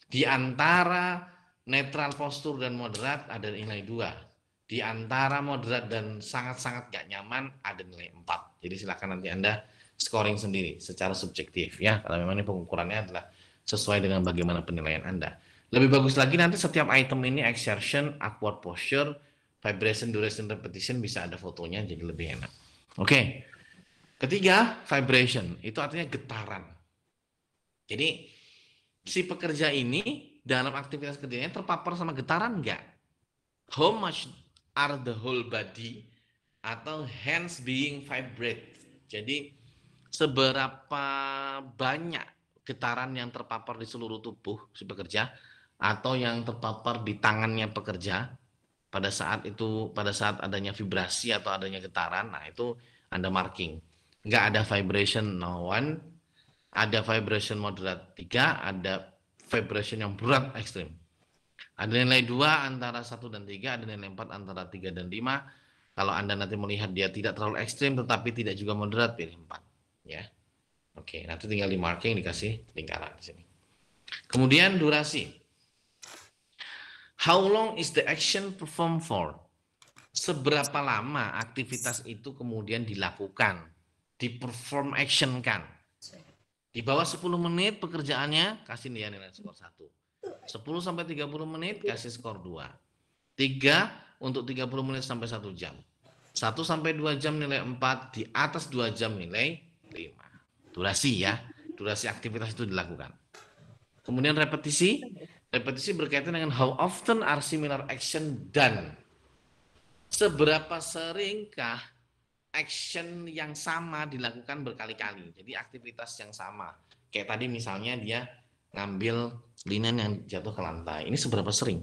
A: Di antara netral postur dan moderat ada nilai 2. Di antara moderat dan sangat-sangat gak nyaman ada nilai 4. Jadi silakan nanti Anda scoring sendiri secara subjektif ya. Kalau memang ini pengukurannya adalah sesuai dengan bagaimana penilaian Anda. Lebih bagus lagi nanti setiap item ini exertion, awkward posture, vibration, duration, repetition bisa ada fotonya jadi lebih enak. Oke. Ketiga, vibration. Itu artinya getaran. Jadi si pekerja ini dalam aktivitas kerjanya terpapar sama getaran enggak? How much are the whole body atau hands being vibrate? Jadi seberapa banyak getaran yang terpapar di seluruh tubuh si pekerja atau yang terpapar di tangannya pekerja pada saat adanya vibrasi atau adanya getaran. Nah itu Anda marking. Enggak ada vibration no 1, ada vibration moderate 3, ada vibration yang berat ekstrim. Ada nilai 2 antara 1 dan 3, ada nilai 4 antara 3 dan 5. Kalau Anda nanti melihat dia tidak terlalu ekstrim tetapi tidak juga moderat, pilih 4. Ya. Oke, nanti tinggal di marking, dikasih lingkaran di sini. Kemudian durasi. How long is the action performed for? Seberapa lama aktivitas itu kemudian dilakukan, di-perform action kan. Di bawah 10 menit pekerjaannya, kasih dia nilai skor 1. 10 sampai 30 menit, kasih skor 2. 3 untuk 30 menit sampai 1 jam. 1 sampai 2 jam nilai 4, di atas 2 jam nilai 5. Durasi ya, durasi aktivitas itu dilakukan. Kemudian repetisi. Repetisi berkaitan dengan how often are similar action done. Seberapa seringkah action yang sama dilakukan berkali-kali. Jadi aktivitas yang sama. Kayak tadi misalnya dia ngambil linen yang jatuh ke lantai. Ini seberapa sering?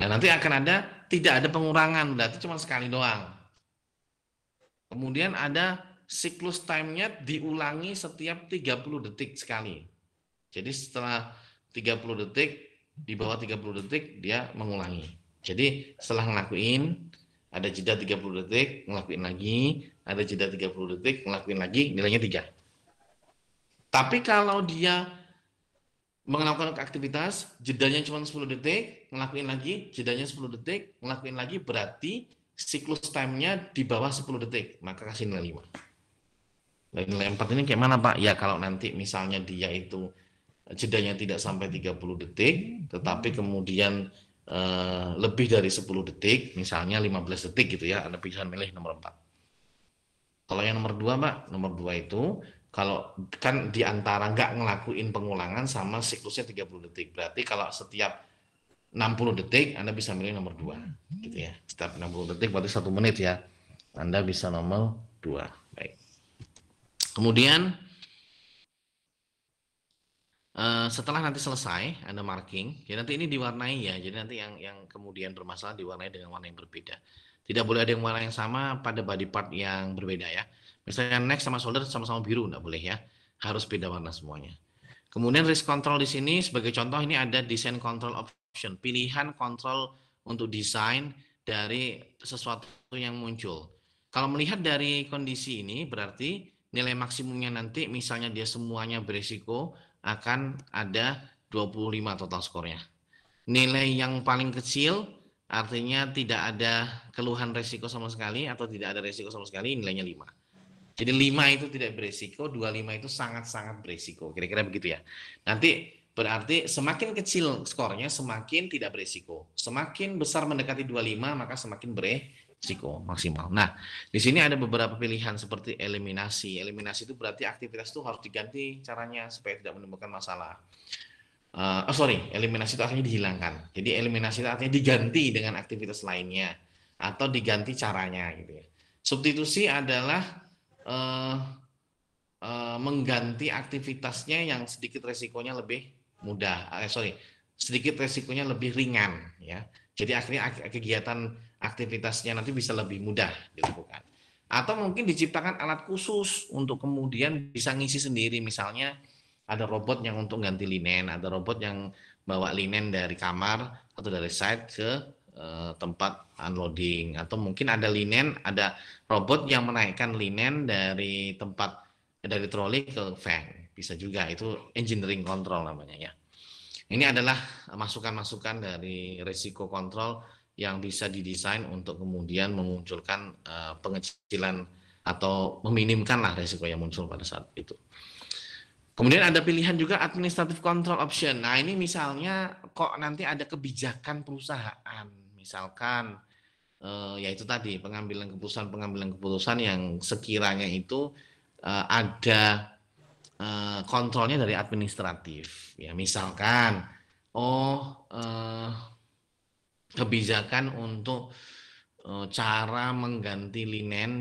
A: Nah, nanti akan ada, tidak ada pengurangan, berarti cuma sekali doang. Kemudian ada siklus time-nya diulangi setiap 30 detik sekali. Jadi setelah 30 detik, di bawah 30 detik, dia mengulangi. Jadi setelah ngelakuin, ada jeda 30 detik, ngelakuin lagi, ada jeda 30 detik, ngelakuin lagi, nilainya 3. Tapi kalau dia melakukan aktivitas, jedanya cuma 10 detik, ngelakuin lagi, jedanya 10 detik, ngelakuin lagi, berarti siklus time-nya di bawah 10 detik, maka kasih nilai 5. Nah, nilai 4 ini kayak mana Pak? Ya kalau nanti misalnya dia itu jedanya tidak sampai 30 detik, tetapi kemudian lebih dari 10 detik, misalnya 15 detik gitu ya, Anda bisa milih nomor 4. Kalau yang nomor 2 Pak, nomor 2 itu kalau kan di antara nggak ngelakuin pengulangan sama siklusnya 30 detik. Berarti kalau setiap 60 detik Anda bisa milih nomor 2 gitu ya. Setiap 60 detik berarti 1 menit ya. Anda bisa nomor 2. Baik. Kemudian setelah nanti selesai Anda marking, ya nanti ini diwarnai ya. Jadi nanti yang kemudian bermasalah diwarnai dengan warna yang berbeda. Tidak boleh ada yang warna yang sama pada body part yang berbeda ya. Misalnya neck sama shoulder sama-sama biru, enggak boleh ya. Harus beda warna semuanya. Kemudian risk control di sini sebagai contoh ini ada design control option, pilihan kontrol untuk desain dari sesuatu yang muncul. Kalau melihat dari kondisi ini berarti nilai maksimumnya nanti misalnya dia semuanya berisiko akan ada 25 total skornya. Nilai yang paling kecil artinya tidak ada keluhan resiko sama sekali atau tidak ada resiko sama sekali, nilainya 5. Jadi 5 itu tidak beresiko, 25 itu sangat-sangat beresiko. Kira-kira begitu ya. Nanti berarti semakin kecil skornya semakin tidak beresiko. Semakin besar mendekati 25 maka semakin beresiko maksimal. Nah, di sini ada beberapa pilihan seperti eliminasi. Eliminasi itu berarti aktivitas itu harus diganti caranya supaya tidak menimbulkan masalah. Eliminasi itu artinya dihilangkan. Jadi eliminasi itu artinya diganti dengan aktivitas lainnya atau diganti caranya gitu ya. Substitusi adalah mengganti aktivitasnya yang sedikit resikonya lebih mudah, sedikit resikonya lebih ringan ya. Jadi akhirnya kegiatan aktivitasnya nanti bisa lebih mudah dilakukan. Atau mungkin diciptakan alat khusus untuk kemudian bisa ngisi sendiri, misalnya ada robot yang untuk ganti linen, ada robot yang bawa linen dari kamar atau dari site ke tempat unloading, atau mungkin ada linen, ada robot yang menaikkan linen dari tempat dari troli ke van, bisa juga, itu engineering control namanya ya. Ini adalah masukan-masukan dari risiko kontrol yang bisa didesain untuk kemudian memunculkan pengecilan atau meminimkan lah risiko yang muncul pada saat itu. Kemudian ada pilihan juga administrative control option. Nah ini misalnya kok nanti ada kebijakan perusahaan, misalkan ya itu tadi pengambilan keputusan yang sekiranya itu ada kontrolnya dari administratif. Ya misalkan kebijakan untuk cara mengganti linen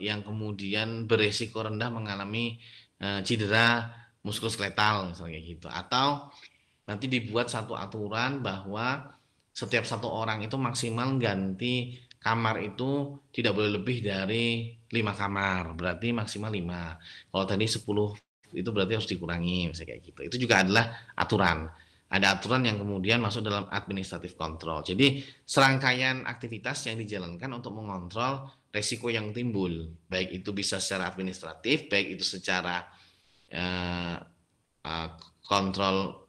A: yang kemudian beresiko rendah mengalami cedera muskuloskeletal misalnya gitu, atau nanti dibuat satu aturan bahwa setiap satu orang itu maksimal ganti kamar itu tidak boleh lebih dari 5 kamar, berarti maksimal 5. Kalau tadi 10 itu berarti harus dikurangi misalnya kayak gitu. Itu juga adalah aturan. ada aturan yang kemudian masuk dalam administrative control. Jadi serangkaian aktivitas yang dijalankan untuk mengontrol resiko yang timbul, baik itu bisa secara administratif, baik itu secara uh, kontrol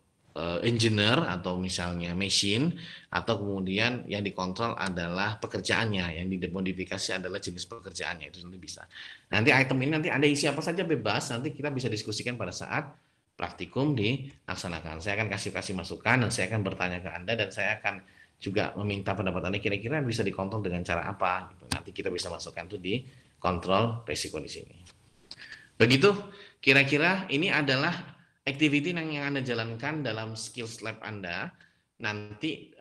A: engineer atau misalnya mesin, atau kemudian yang dikontrol adalah pekerjaannya, yang dimodifikasi adalah jenis pekerjaannya, itu nanti bisa. Nanti item ini nanti Anda isi apa saja bebas, nanti kita bisa diskusikan pada saat praktikum dilaksanakan. Saya akan kasih masukan dan saya akan bertanya ke Anda dan saya akan juga meminta pendapat Anda kira-kira bisa dikontrol dengan cara apa. Nanti kita bisa masukkan itu di kontrol risiko di sini. Begitu, kira-kira ini adalah activity yang Anda jalankan dalam skills lab Anda. Nanti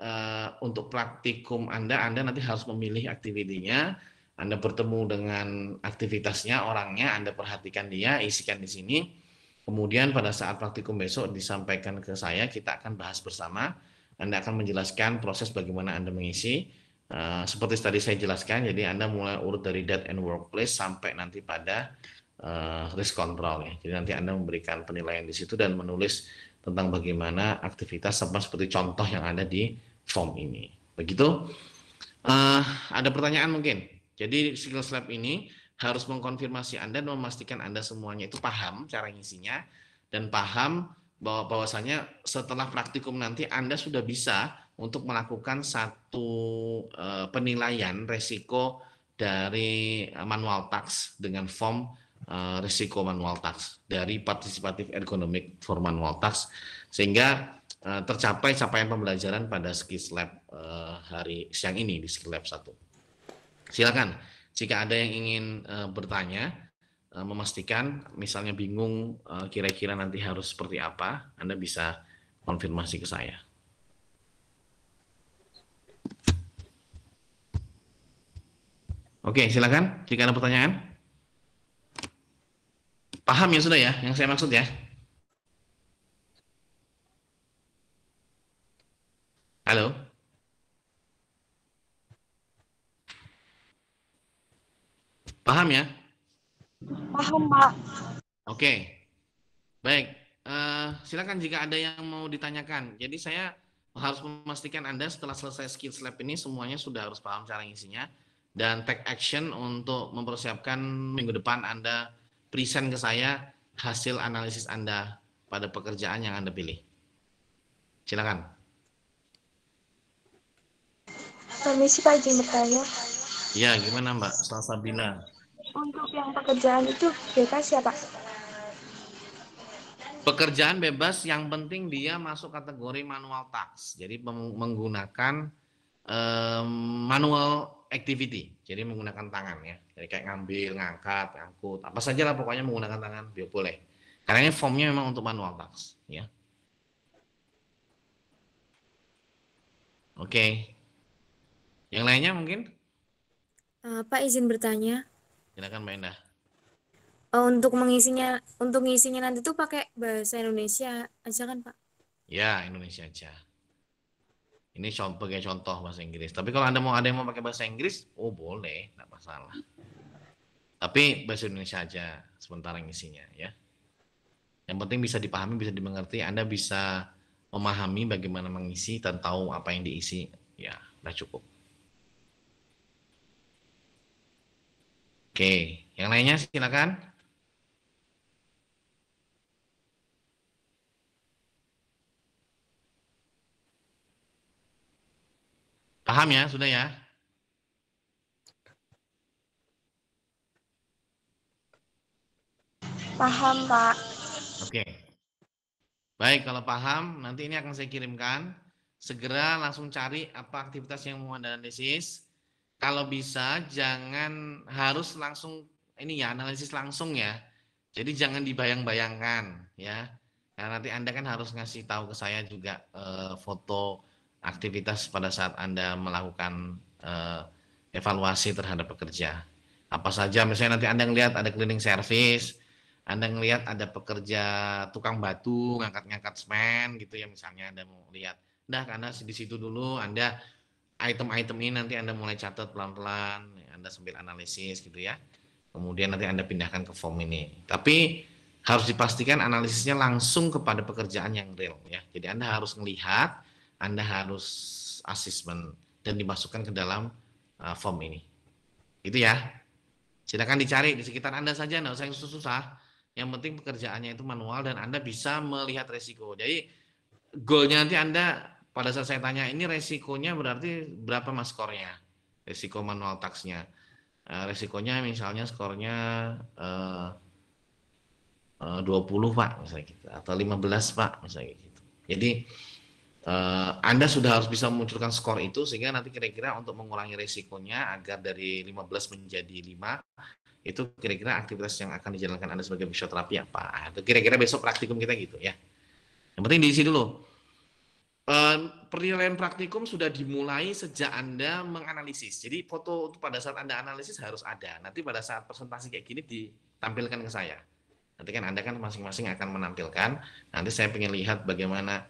A: untuk praktikum Anda nanti harus memilih aktivitinya. Anda bertemu dengan aktivitasnya, orangnya, Anda perhatikan dia, isikan di sini. Kemudian pada saat praktikum besok disampaikan ke saya, kita akan bahas bersama. Anda akan menjelaskan proses bagaimana Anda mengisi. Seperti tadi saya jelaskan, jadi Anda mulai urut dari date and workplace sampai nanti pada risk control ya. Jadi nanti Anda memberikan penilaian di situ dan menulis tentang bagaimana aktivitas sama seperti contoh yang ada di form ini. Begitu. Ada pertanyaan mungkin. Jadi skills lab ini harus mengkonfirmasi Anda dan memastikan Anda semuanya itu paham cara ngisinya dan paham bahwasanya setelah praktikum nanti Anda sudah bisa untuk melakukan satu penilaian resiko dari manual tax dengan form risiko manual tax dari participative ergonomic for manual tax sehingga tercapai capaian pembelajaran pada skills lab hari siang ini di skill lab 1. Silakan jika ada yang ingin bertanya, memastikan misalnya bingung kira-kira nanti harus seperti apa, Anda bisa konfirmasi ke saya. Oke, silakan jika ada pertanyaan. Paham ya sudah ya yang saya maksud ya? Halo? Paham ya?
B: Paham, Pak.
A: Oke. Baik. Silakan jika ada yang mau ditanyakan. Jadi saya harus memastikan Anda setelah selesai skills lab ini semuanya sudah harus paham cara ngisinya dan take action untuk mempersiapkan minggu depan Anda present ke saya hasil analisis Anda pada pekerjaan yang Anda pilih. Silakan.
B: Permisi Pak, izin bertanya.
A: Ya, gimana Mbak Salsabila?
B: Untuk yang pekerjaan itu bebas ya Pak?
A: Pekerjaan bebas yang penting dia masuk kategori manual task. Jadi menggunakan manual activity. Jadi menggunakan tangan ya. Jadi kayak ngambil, ngangkat, ngangkut, apa saja lah pokoknya menggunakan tangan dia boleh. Karena ini formnya memang untuk manual task ya. Oke. Yang lainnya mungkin?
C: Pak izin bertanya.
A: Silakan Mbak Endah.
C: Untuk ngisinya nanti tuh pakai bahasa Indonesia aja kan Pak?
A: Ya, Indonesia aja. Ini sebagai contoh bahasa Inggris. Tapi kalau Anda ada yang mau pakai bahasa Inggris, oh boleh, nggak masalah. Tapi bahasa Indonesia aja sementara ngisinya ya. Yang penting bisa dipahami, bisa dimengerti. Anda bisa memahami bagaimana mengisi dan tahu apa yang diisi. Ya, udah cukup. Oke, yang lainnya silakan. Paham ya, sudah ya?
B: Paham Pak.
A: Oke. Baik, kalau paham, nanti ini akan saya kirimkan. Segera langsung cari apa aktivitas yang mau Anda analisis. Kalau bisa, jangan harus langsung ini ya, analisis langsung ya. Jadi jangan dibayang-bayangkan ya. Karena nanti Anda kan harus ngasih tahu ke saya juga foto aktivitas pada saat Anda melakukan evaluasi terhadap pekerja. Apa saja, misalnya nanti Anda ngelihat ada cleaning service, Anda ngelihat ada pekerja tukang batu, ngangkat-ngangkat semen gitu ya misalnya Anda mau lihat. Dah karena di situ dulu Anda item-item ini nanti Anda mulai catat pelan-pelan, Anda sambil analisis gitu ya. Kemudian nanti Anda pindahkan ke form ini. Tapi harus dipastikan analisisnya langsung kepada pekerjaan yang real ya. Jadi Anda harus melihat, Anda harus asesmen dan dimasukkan ke dalam form ini. Itu ya. Silakan dicari di sekitar Anda saja, nggak usah yang susah-susah. Yang penting pekerjaannya itu manual dan Anda bisa melihat resiko. Jadi goalnya nanti Anda pada saat saya tanya ini resikonya berarti berapa mas skornya? Resiko manual tax-nya. Resikonya misalnya skornya 20 Pak misalnya gitu, atau 15 Pak misalnya gitu. Jadi Anda sudah harus bisa memunculkan skor itu sehingga nanti kira-kira untuk mengurangi resikonya agar dari 15 menjadi 5 itu kira-kira aktivitas yang akan dijalankan Anda sebagai fisioterapi apa. Itu kira-kira besok praktikum kita gitu ya. Yang penting diisi dulu. Penilaian praktikum sudah dimulai sejak Anda menganalisis. Jadi foto pada saat Anda analisis harus ada. Nanti pada saat presentasi kayak gini ditampilkan ke saya. Nanti kan Anda kan masing-masing akan menampilkan. Nanti saya ingin lihat bagaimana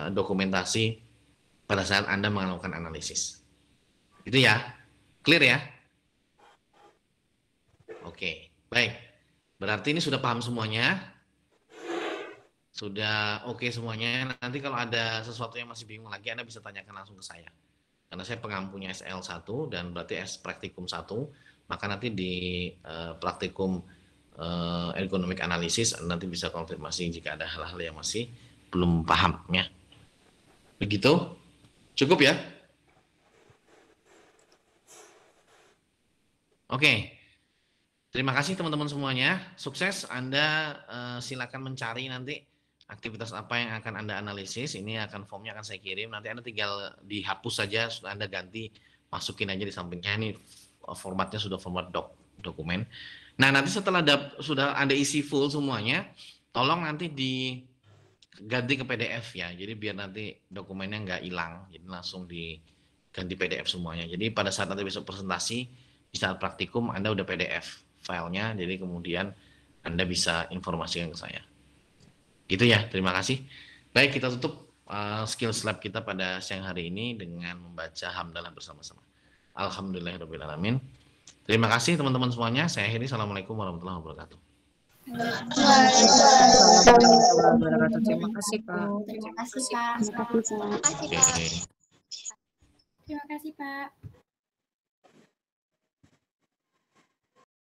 A: dokumentasi pada saat Anda melakukan analisis. Itu ya. Clear ya? Oke, baik. Berarti ini sudah paham semuanya? Sudah oke semuanya. Nanti kalau ada sesuatu yang masih bingung lagi, Anda bisa tanyakan langsung ke saya. Karena saya pengampunya SL1 dan berarti praktikum 1, maka nanti di praktikum ergonomik analisis nanti bisa konfirmasi jika ada hal-hal yang masih belum paham ya. Begitu? Cukup ya? Oke. Terima kasih teman-teman semuanya. Sukses. Anda silakan mencari nanti aktivitas apa yang akan Anda analisis. Ini akan formnya akan saya kirim. Nanti Anda tinggal dihapus saja, Anda ganti, masukin aja di sampingnya. Ini formatnya sudah format dokumen. Nah, nanti setelah sudah Anda isi full semuanya, tolong nanti diganti ke PDF ya. Jadi biar nanti dokumennya nggak hilang. Jadi langsung diganti PDF semuanya. Jadi pada saat nanti besok presentasi, di saat praktikum Anda udah PDF filenya, jadi kemudian Anda bisa informasikan ke saya. Gitu ya, terima kasih. Baik, kita tutup skills lab kita pada siang hari ini dengan membaca hamdalah bersama-sama. Alhamdulillahirrahmanirrahim. Terima kasih teman-teman semuanya. Saya akhiri. Assalamualaikum warahmatullahi wabarakatuh.
C: Terima kasih Pak.
B: Terima kasih Pak.
C: Terima kasih Pak.
A: Oke.
B: Terima kasih Pak.